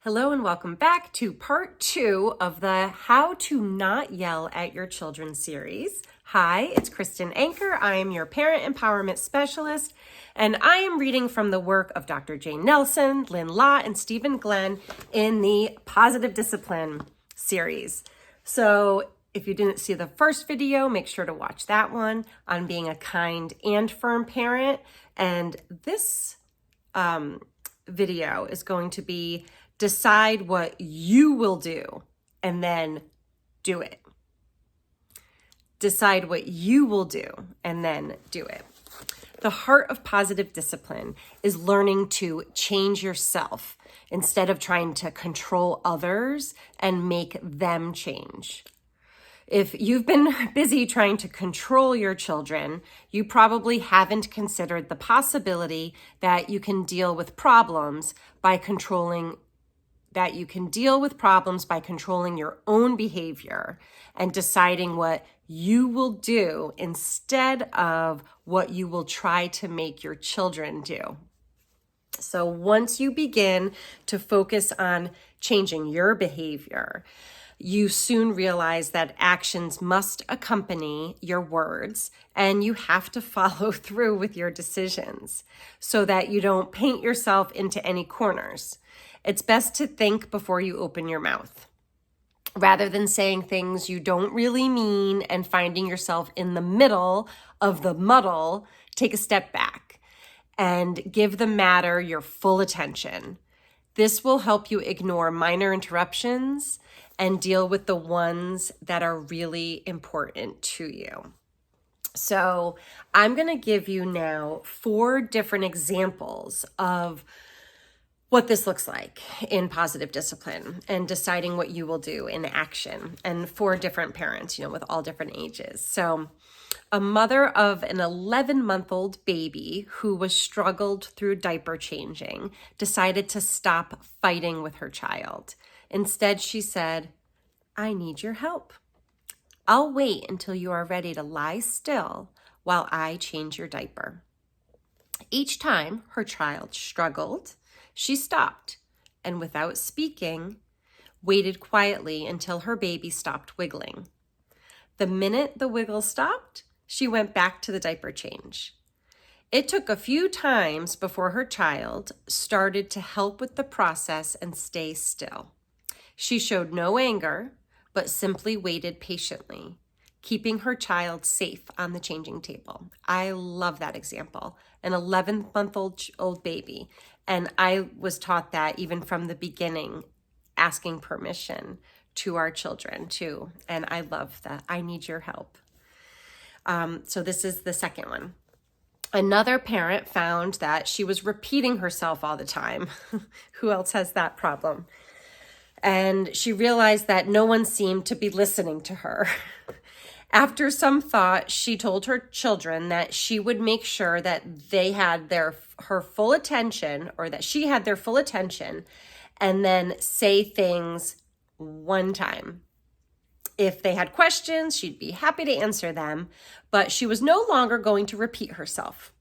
Hello and welcome back to part 2 of the How to Not Yell at Your Children series. Hi, it's Kristen Anker. I am your parent empowerment specialist, and I am reading from the work of Dr. Jane Nelson, Lynn Lott, and Stephen Glenn in the Positive Discipline series. So if you didn't see the first video, make sure to watch that one on being a kind and firm parent. And this video is going to be decide what you will do and then do it. Decide what you will do and then do it. The heart of positive discipline is learning to change yourself instead of trying to control others and make them change. If you've been busy trying to control your children, you probably haven't considered the possibility that you can deal with problems by controlling your own behavior and deciding what you will do instead of what you will try to make your children do. So once you begin to focus on changing your behavior, you soon realize that actions must accompany your words, and you have to follow through with your decisions so that you don't paint yourself into any corners. It's best to think before you open your mouth. Rather than saying things you don't really mean and finding yourself in the middle of the muddle, take a step back and give the matter your full attention. This will help you ignore minor interruptions and deal with the ones that are really important to you. So I'm going to give you now 4 different examples of what this looks like in positive discipline and deciding what you will do in action, and 4 different parents, with all different ages. So a mother of an 11-month-old baby who was struggled through diaper changing decided to stop fighting with her child. Instead, she said, "I need your help. I'll wait until you are ready to lie still while I change your diaper." Each time her child struggled, she stopped and, without speaking, waited quietly until her baby stopped wiggling. The minute the wiggle stopped, she went back to the diaper change. It took a few times before her child started to help with the process and stay still. She showed no anger, but simply waited patiently, keeping her child safe on the changing table. I love that example. An 11-month-old baby. And I was taught that even from the beginning, asking permission to our children too. And I love that. I need your help. So this is the second one. Another parent found that she was repeating herself all the time. Who else has that problem? And she realized that no one seemed to be listening to her. After some thought, she told her children that she would make sure that they had her full attention, or that she had their full attention, and then say things one time. If they had questions, she'd be happy to answer them, but she was no longer going to repeat herself.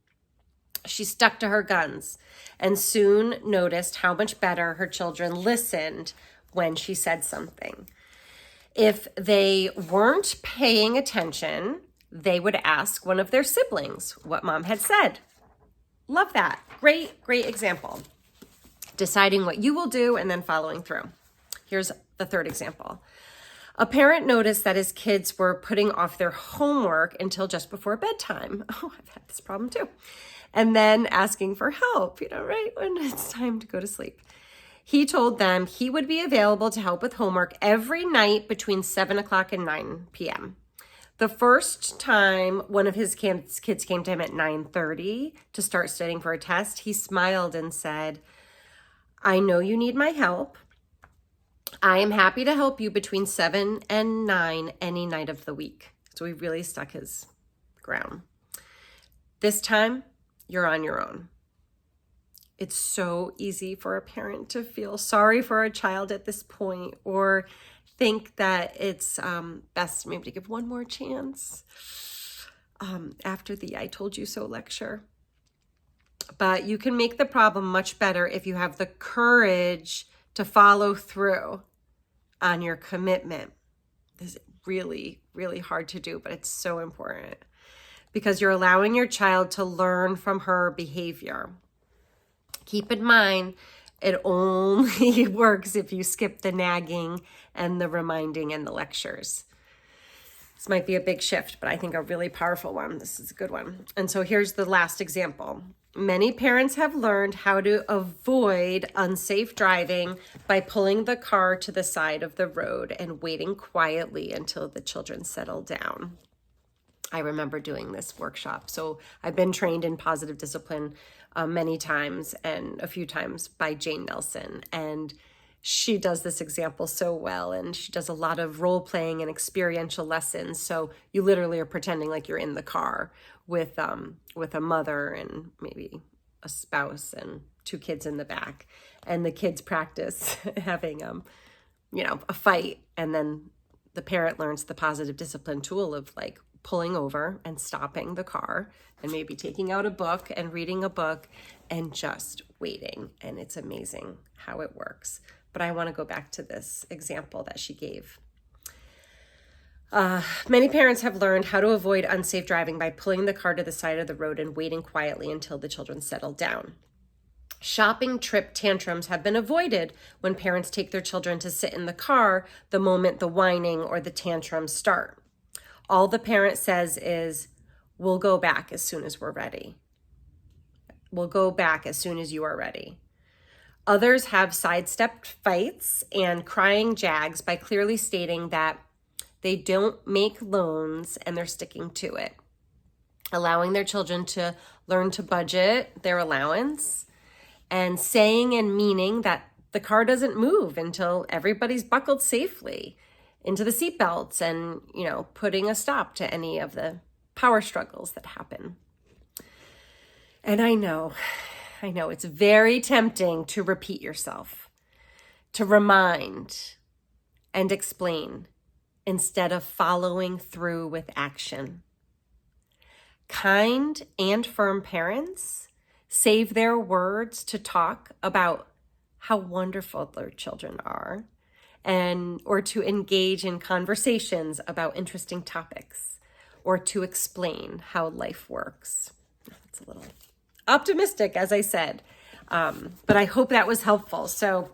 She stuck to her guns and soon noticed how much better her children listened when she said something. If they weren't paying attention, they would ask one of their siblings what mom had said. Love that. Great example. Deciding what you will do and then following through. Here's the third example. A parent noticed that his kids were putting off their homework until just before bedtime. Oh, I've had this problem too. And then asking for help, right when it's time to go to sleep. He told them he would be available to help with homework every night between 7 o'clock and 9 p.m. The first time one of his kids came to him at 9:30 to start studying for a test, he smiled and said, "I know you need my help. I am happy to help you between 7 and 9 any night of the week." So he really stuck his ground. This time, you're on your own. It's so easy for a parent to feel sorry for a child at this point, or think that it's best maybe to give one more chance after the "I told you so" lecture. But you can make the problem much better if you have the courage to follow through on your commitment. This is really, really hard to do, but it's so important because you're allowing your child to learn from her behavior. Keep in mind, it only works if you skip the nagging and the reminding and the lectures. This might be a big shift, but I think a really powerful one. This is a good one. And so here's the last example. Many parents have learned how to avoid unsafe driving by pulling the car to the side of the road and waiting quietly until the children settle down. I remember doing this workshop. So I've been trained in positive discipline many times, and a few times by Jane Nelson. And she does this example so well, and she does a lot of role playing and experiential lessons. So you literally are pretending like you're in the car with a mother and maybe a spouse and 2 kids in the back, and the kids practice having a fight, and then the parent learns the positive discipline tool of like pulling over and stopping the car and maybe taking out a book and reading a book and just waiting. And it's amazing how it works. But I want to go back to this example that she gave. Many parents have learned how to avoid unsafe driving by pulling the car to the side of the road and waiting quietly until the children settle down. Shopping trip tantrums have been avoided when parents take their children to sit in the car the moment the whining or the tantrums start. All the parent says is, "We'll go back as soon as we're ready. We'll go back as soon as you are ready." Others have sidestepped fights and crying jags by clearly stating that they don't make loans and they're sticking to it, allowing their children to learn to budget their allowance, and saying and meaning that the car doesn't move until everybody's buckled safely into the seatbelts and, putting a stop to any of the power struggles that happen. And I know it's very tempting to repeat yourself, to remind and explain instead of following through with action. Kind and firm parents save their words to talk about how wonderful their children are, or to engage in conversations about interesting topics, or to explain how life works. It's a little optimistic, as I said, but I hope that was helpful. So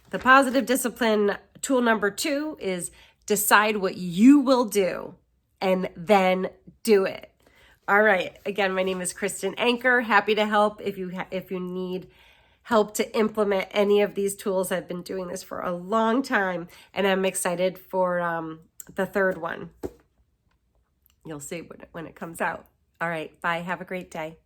the positive discipline tool number 2 is decide what you will do and then do it. All right. Again, my name is Kristen Anker. Happy to help if you need help to implement any of these tools. I've been doing this for a long time, and I'm excited for the third one. You'll see when it comes out. All right. Bye. Have a great day.